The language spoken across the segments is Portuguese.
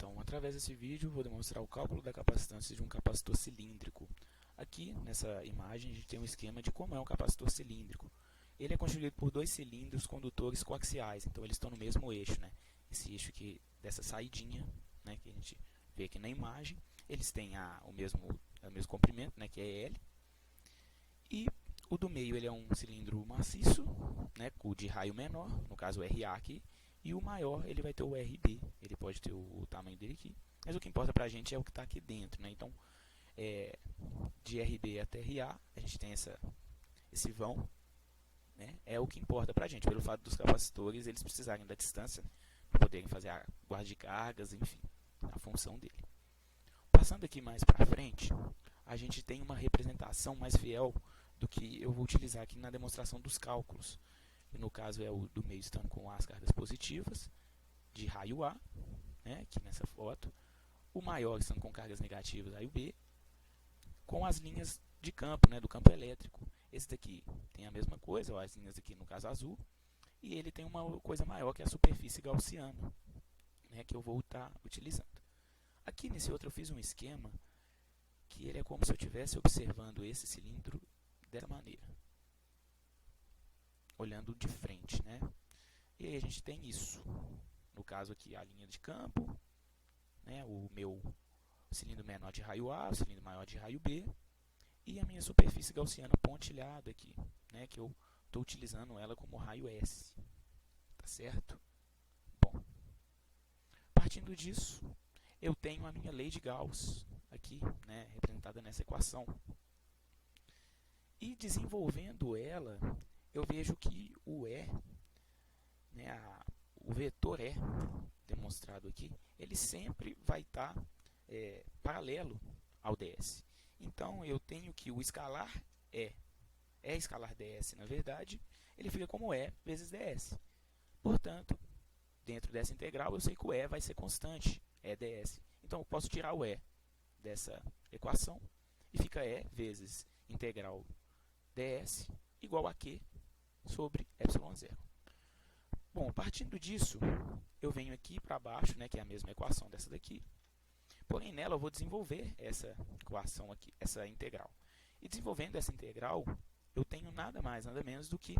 Então, através desse vídeo, vou demonstrar o cálculo da capacitância de um capacitor cilíndrico. Aqui, nessa imagem, a gente tem um esquema de como é um capacitor cilíndrico. Ele é constituído por dois cilindros condutores coaxiais, então eles estão no mesmo eixo, né? Esse eixo aqui, dessa saidinha, né, que a gente vê aqui na imagem, eles têm o mesmo comprimento, né, que é L. E o do meio ele é um cilindro maciço, né, de raio menor, no caso o RA aqui, e o maior ele vai ter o RB, ele pode ter o tamanho dele aqui, mas o que importa para a gente é o que está aqui dentro, né? Então, de RB até RA, a gente tem esse vão, né? É o que importa para a gente, pelo fato dos capacitores eles precisarem da distância para poderem fazer a guarda de cargas, enfim, a função dele. Passando aqui mais para frente, a gente tem uma representação mais fiel do que eu vou utilizar aqui na demonstração dos cálculos. E no caso é o do meio estando com as cargas positivas, de raio A, né, aqui nessa foto. O maior estando com cargas negativas, raio B, com as linhas de campo, né, do campo elétrico. Esse daqui tem a mesma coisa, ó, as linhas aqui no caso azul. E ele tem uma coisa maior que é a superfície gaussiana, né, que eu vou estar utilizando. Aqui nesse outro eu fiz um esquema que ele é como se eu estivesse observando esse cilindro dessa maneira, olhando de frente, né? E aí a gente tem isso. No caso aqui a linha de campo, né? O meu cilindro menor de raio A, o cilindro maior de raio B, e a minha superfície gaussiana pontilhada aqui, né? Que eu estou utilizando ela como raio S, tá certo? Bom, partindo disso, eu tenho a minha lei de Gauss aqui, né, representada nessa equação. E desenvolvendo ela, eu vejo que o E, né, o vetor E, demonstrado aqui, ele sempre vai estar paralelo ao ds. Então, eu tenho que o escalar E escalar ds, na verdade, ele fica como E vezes ds. Portanto, dentro dessa integral, eu sei que o E vai ser constante, é ds. Então, eu posso tirar o E dessa equação e fica E vezes integral ds igual a Q sobre ε0. Bom, partindo disso, eu venho aqui para baixo, né, que é a mesma equação dessa daqui. Porém, nela eu vou desenvolver essa equação aqui, essa integral. E desenvolvendo essa integral, eu tenho nada mais, nada menos do que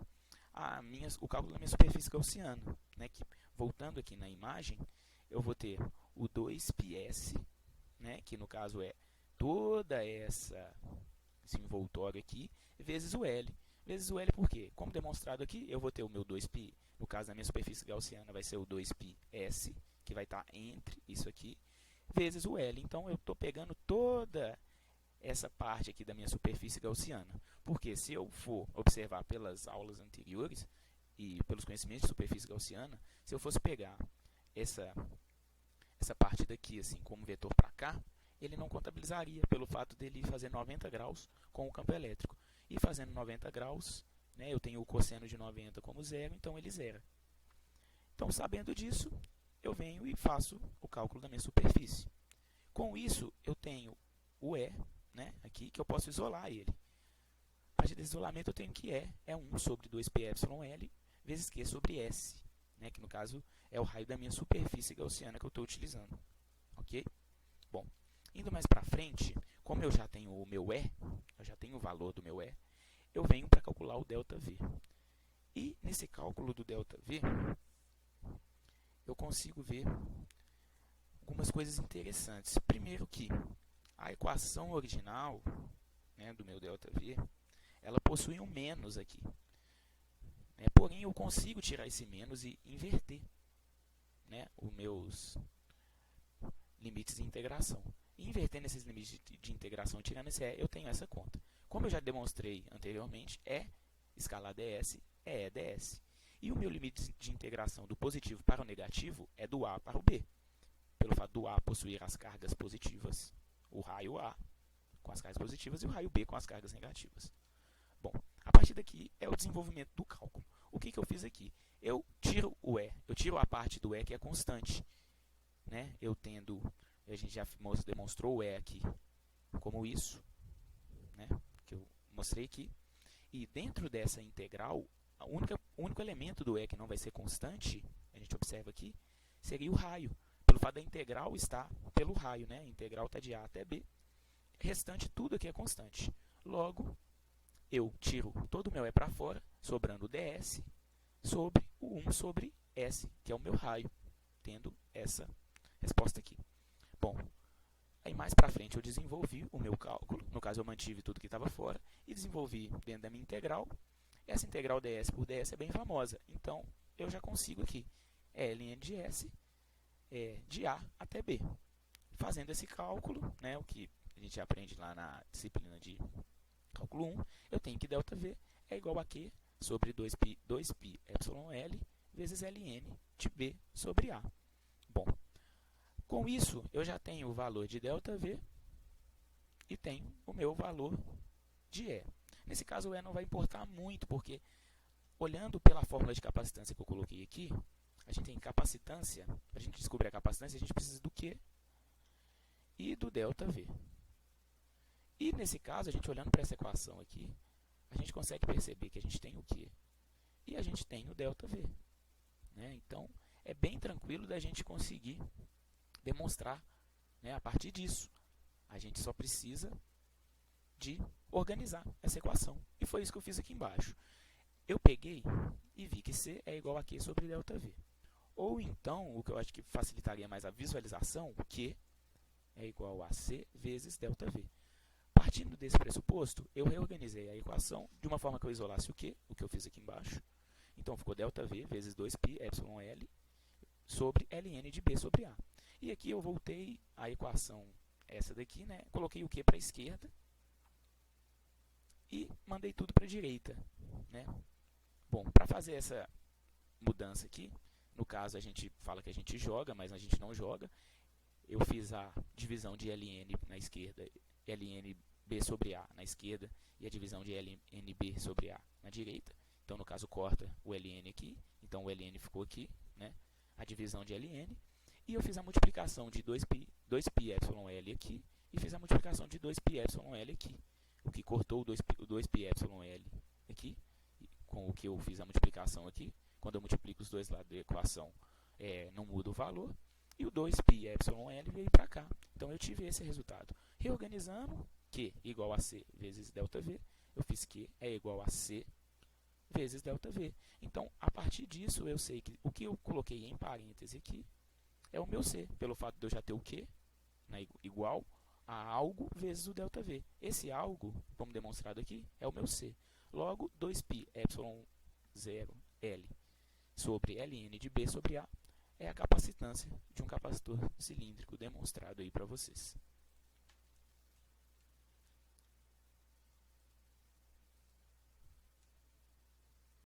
o cálculo da minha superfície gaussiana, né, que, voltando aqui na imagem, eu vou ter o 2πs, né, que no caso é toda esse envoltório aqui, vezes o L. Vezes o L por quê? Como demonstrado aqui, eu vou ter o meu 2π, no caso da minha superfície gaussiana, vai ser o 2πs, que vai estar entre isso aqui, vezes o L. Então, eu estou pegando toda essa parte aqui da minha superfície gaussiana. Porque se eu for observar pelas aulas anteriores e pelos conhecimentos de superfície gaussiana, se eu fosse pegar essa parte daqui assim como vetor para cá, ele não contabilizaria pelo fato dele fazer 90 graus com o campo elétrico. E fazendo 90 graus, né, eu tenho o cosseno de 90 como zero, então ele zera. Então, sabendo disso, eu venho e faço o cálculo da minha superfície. Com isso, eu tenho o E, né, aqui, que eu posso isolar ele. A partir desse isolamento, eu tenho que E é 1 sobre 2πεl vezes Q sobre S, né, que no caso é o raio da minha superfície gaussiana que eu estou utilizando. Ok? Bom, indo mais para frente, como eu já tenho o meu E, eu já tenho o valor do meu E, eu venho para calcular o ΔV. E nesse cálculo do ΔV, eu consigo ver algumas coisas interessantes. Primeiro que a equação original, né, do meu ΔV, ela possui um menos aqui. Né? Porém, eu consigo tirar esse menos e inverter, né, os meus limites de integração. E invertendo esses limites de integração, tirando esse E, eu tenho essa conta. Como eu já demonstrei anteriormente, E escalar ds é E ds. E o meu limite de integração do positivo para o negativo é do A para o B. Pelo fato do A possuir as cargas positivas, o raio A com as cargas positivas e o raio B com as cargas negativas. Bom, a partir daqui é o desenvolvimento do cálculo. O que eu fiz aqui? Eu tiro o E, eu tiro a parte do E que é constante. Né? A gente já demonstrou o E aqui como isso, né, que eu mostrei aqui. E dentro dessa integral, o único elemento do E que não vai ser constante, a gente observa aqui, seria o raio. Pelo fato da integral está pelo raio, né? A integral está de A até B. Restante, tudo aqui é constante. Logo, eu tiro todo o meu E para fora, sobrando ds sobre o 1 sobre S, que é o meu raio, tendo essa resposta aqui. Bom, aí mais para frente eu desenvolvi o meu cálculo, no caso eu mantive tudo que estava fora, e desenvolvi dentro da minha integral. Essa integral ds por ds é bem famosa, então eu já consigo aqui ln de S de A até B. Fazendo esse cálculo, né, o que a gente aprende lá na disciplina de cálculo 1, eu tenho que ΔV é igual a Q sobre 2π εl vezes ln de B sobre A. Bom, com isso eu já tenho o valor de ΔV e tenho o meu valor de E. Nesse caso o E não vai importar muito, porque olhando pela fórmula de capacitância que eu coloquei aqui, a gente tem capacitância, para a gente descobrir a capacitância, a gente precisa do Q e do ΔV. E nesse caso, a gente olhando para essa equação aqui, a gente consegue perceber que a gente tem o Q e a gente tem o ΔV. Né? Então, é bem tranquilo da gente conseguir demonstrar, né, a partir disso. A gente só precisa de organizar essa equação. E foi isso que eu fiz aqui embaixo. Eu peguei e vi que C é igual a Q sobre ΔV. Ou então, o que eu acho que facilitaria mais a visualização, Q é igual a C vezes ΔV. Partindo desse pressuposto, eu reorganizei a equação de uma forma que eu isolasse o Q, o que eu fiz aqui embaixo. Então, ficou ΔV vezes 2π εl sobre ln de B sobre A. E aqui eu voltei à equação, essa daqui, né? Coloquei o Q para a esquerda e mandei tudo para a direita. Né? Bom, para fazer essa mudança aqui, no caso a gente fala que a gente joga, mas a gente não joga. Eu fiz a divisão de ln na esquerda, ln B sobre A na esquerda, e a divisão de ln B sobre A na direita. Então, no caso, corta o ln aqui, então o ln ficou aqui, né? A divisão de ln, e eu fiz a multiplicação de 2π εl aqui, e fiz a multiplicação de 2π εl aqui, o que cortou o 2π εl aqui, com o que eu fiz a multiplicação aqui. Quando eu multiplico os dois lados da equação, não muda o valor, e o 2π εl veio para cá. Então, eu tive esse resultado. Reorganizando, Q igual a C vezes ΔV, eu fiz Q é igual a C vezes ΔV. Então, a partir disso, eu sei que o que eu coloquei em parêntese aqui é o meu C, pelo fato de eu já ter o Q, né, igual a algo vezes o ΔV. Esse algo, como demonstrado aqui, é o meu C. Logo, 2π ε0l sobre ln de B sobre A é a capacitância de um capacitor cilíndrico demonstrado aí para vocês.